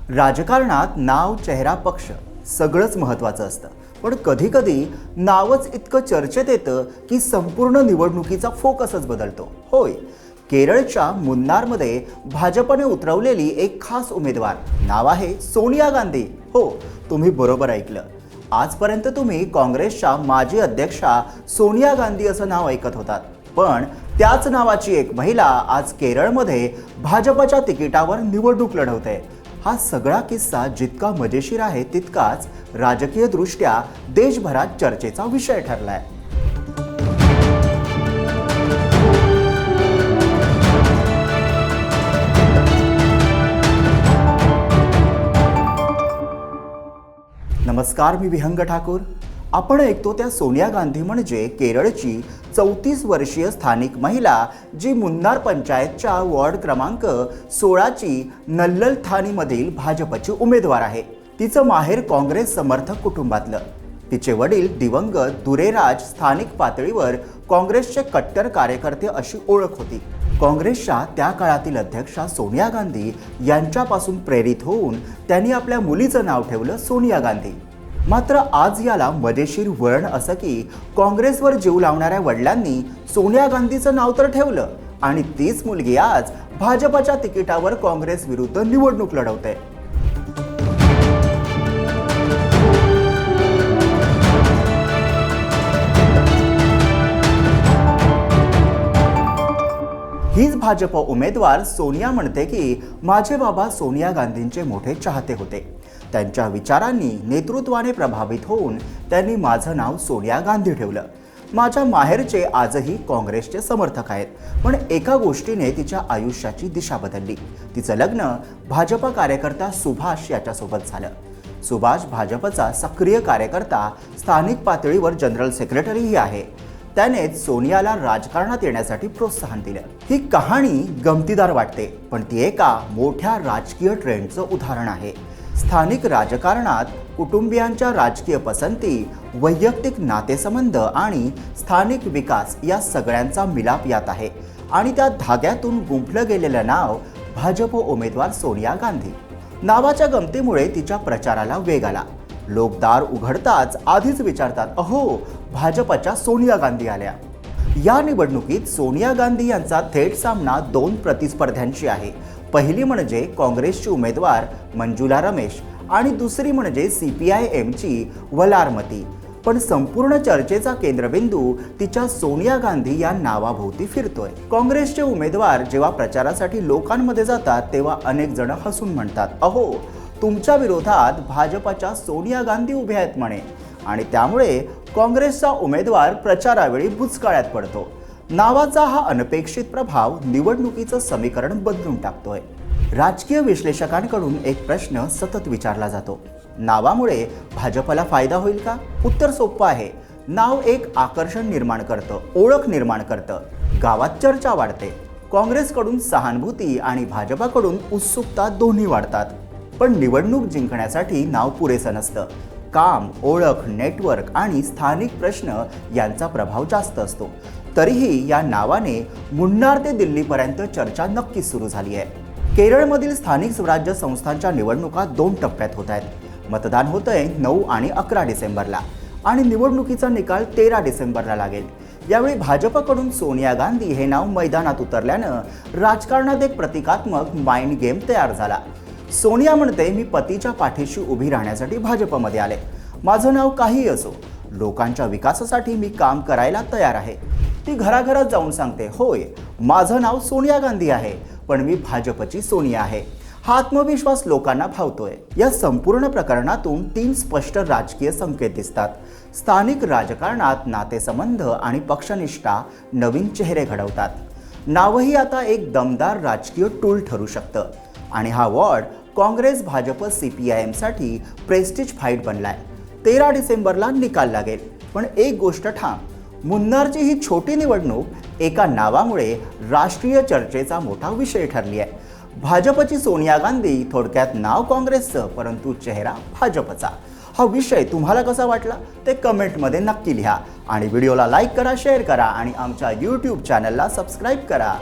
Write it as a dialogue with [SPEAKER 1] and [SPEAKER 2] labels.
[SPEAKER 1] राजकारणात नाव, चेहरा, पक्ष सगळंच महत्त्वाचं असतं, पण कधीकधी नावच इतकं चर्चेत येतं की संपूर्ण निवडणुकीचा फोकसच बदलतो. होय, केरळच्या मुन्नारमध्ये भाजपने उतरवलेली एक खास उमेदवार, नाव आहे सोनिया गांधी. हो, तुम्ही बरोबर ऐकलं. आजपर्यंत तुम्ही काँग्रेसच्या माजी अध्यक्षा सोनिया गांधी असं नाव ऐकत होतात, पण त्याच नावाची एक महिला आज केरळमध्ये भाजपच्या तिकिटावर निवडणूक लढवते. हा सगळा किस्सा जितका मजेशीर आहे तितकाच राजकीयदृष्ट्या देशभरात चर्चेचा विषय ठरलाय. नमस्कार, मी विहंग ठाकूर. आपण ऐकतो त्या सोनिया गांधी म्हणजे केरळची 34 वर्षीय स्थानिक महिला, जी मुन्नार पंचायतच्या वॉर्ड क्रमांक 16ची नल्लल थानीमधील भाजपची उमेदवार आहे. तिचं माहेर काँग्रेस समर्थक कुटुंबातलं. तिचे वडील दिवंगत दुरेराज स्थानिक पातळीवर काँग्रेसचे कट्टर कार्यकर्ते अशी ओळख होती. काँग्रेसच्या त्या काळातील अध्यक्षा सोनिया गांधी यांच्यापासून प्रेरित होऊन त्यांनी आपल्या मुलीचं नाव ठेवलं सोनिया गांधी. मात्र आज याला मजेशीर वळण असं की काँग्रेसवर जीव लावणाऱ्या वडिलांनी सोनिया गांधीचं नाव तर ठेवलं आणि तीच मुलगी आज भाजपच्या तिकिटावर काँग्रेस विरुद्ध निवडणूक लढवते. हीच भाजप उमेदवार सोनिया म्हणते की माझे बाबा सोनिया गांधींचे मोठे चाहते होते. त्यांच्या विचारांनी, नेतृत्वाने प्रभावित होऊन त्यांनी माझं नाव सोनिया गांधी ठेवलं. माझ्या माहेरचे आजही काँग्रेसचे समर्थक आहेत, पण एका गोष्टीने तिच्या आयुष्याची दिशा बदलली. तिचं लग्न भाजप कार्यकर्ता सुभाष याच्यासोबत झालं. सुभाष भाजपचा सक्रिय कार्यकर्ता, स्थानिक पातळीवर जनरल सेक्रेटरीही आहे. त्यानेच सोनियाला राजकारणात येण्यासाठी प्रोत्साहन दिलं. ही कहाणी गमतीदार वाटते, पण ती एका मोठ्या राजकीय ट्रेंडचं उदाहरण आहे. स्थानिक राजकारणात कुटुंबियांच्या राजकीय पसंती, वैयक्तिक नातेसंबंध आणि स्थानिक विकास या सगळ्यांचा मिलाप यात आहे. आणि त्या धाग्यातून गुंफलं गेलेलं नाव भाजप उमेदवार सोनिया गांधी. नावाच्या गमतीमुळे तिच्या प्रचाराला वेग आला. लोक दार उघडताच आधीच विचारतात, अहो, भाजपच्या सोनिया गांधी आल्या. या निवडणुकीत सोनिया गांधी यांचा थेट सामना दोन प्रतिस्पर्ध्यांशी आहे. पहिली म्हणजे काँग्रेसची उमेदवार मंजुला रमेश आणि दुसरी म्हणजे CPIMची वलारमती. पण संपूर्ण चर्चेचा केंद्रबिंदू तिच्या सोनिया गांधी या नावाभोवती फिरतोय. काँग्रेसचे उमेदवार जेव्हा प्रचारासाठी लोकांमध्ये जातात तेव्हा अनेक जण हसून म्हणतात, अहो, तुमच्या विरोधात भाजपच्या सोनिया गांधी उभ्या आहेत म्हणे. आणि त्यामुळे काँग्रेसचा उमेदवार प्रचारावेळी बुचकाळ्यात पडतो. नावाचा हा अनपेक्षित प्रभाव निवडणुकीचं समीकरण बदलून टाकतोय. राजकीय विश्लेषकांकडून एक प्रश्न सतत विचारला जातो, नावामुळे भाजपला फायदा होईल का? उत्तर सोपं आहे. नाव एक आकर्षण निर्माण करतं, ओळख निर्माण करतं, गावात चर्चा वाढते. काँग्रेसकडून सहानुभूती आणि भाजपकडून उत्सुकता दोन्ही वाढतात. पण निवडणूक जिंकण्यासाठी नाव पुरेसं नसतं. काम, ओळख, नेटवर्क आणि स्थानिक प्रश्न यांचा प्रभाव जास्त असतो. तरीही या नावाने मुन्नार ते दिल्लीपर्यंत चर्चा नक्कीच सुरू झाली आहे. केरळमधील स्थानिक स्वराज्य संस्थांच्या निवडणुका 2 टप्प्यात होत आहेत. मतदान होतंय 9 आणि 11 डिसेंबरला आणि निवडणुकीचा निकाल 13 डिसेंबरला लागेल. यावेळी भाजपकडून सोनिया गांधी हे नाव मैदानात उतरल्यानं राजकारणात एक प्रतिकात्मक माइंड गेम तयार झाला. सोनिया म्हणते, मी पतीच्या पाठीशी उभी राहण्यासाठी भाजपमध्ये आले. माझं नाव काहीही असो, लोकांच्या विकासासाठी मी काम करायला तयार आहे. ती घराघरात जाऊन सांगते, होय, माझं नाव सोनिया गांधी आहे, पण मी भाजपची सोनिया आहे. हा आत्मविश्वास लोकांना भावतोय. या संपूर्ण प्रकरणातून 3 स्पष्ट राजकीय संकेत दिसतात. स्थानिक राजकारणात नातेसंबंध आणि पक्षनिष्ठा नवीन चेहरे घडवतात. नावही आता एक दमदार राजकीय टूल ठरू शकतं. आणि हा वॉर्ड काँग्रेस, भाजप, CPIMसाठी प्रेस्टिज फाईट बनलाय. 13 डिसेंबरला निकाल लागेल. पण एक गोष्ट ठाम, मुन्नारची ही छोटी निवडणूक एका नावामुळे राष्ट्रीय चर्चेचा मोठा विषय ठरली आहे. भाजपची सोनिया गांधी थोडक्यात नाव काँग्रेसचं, परंतु चेहरा भाजपचा. हा विषय तुम्हाला कसा वाटला ते कमेंटमध्ये नक्की लिहा आणि व्हिडिओला लाईक करा, शेअर करा आणि आमच्या YouTube चॅनलला सबस्क्राईब करा.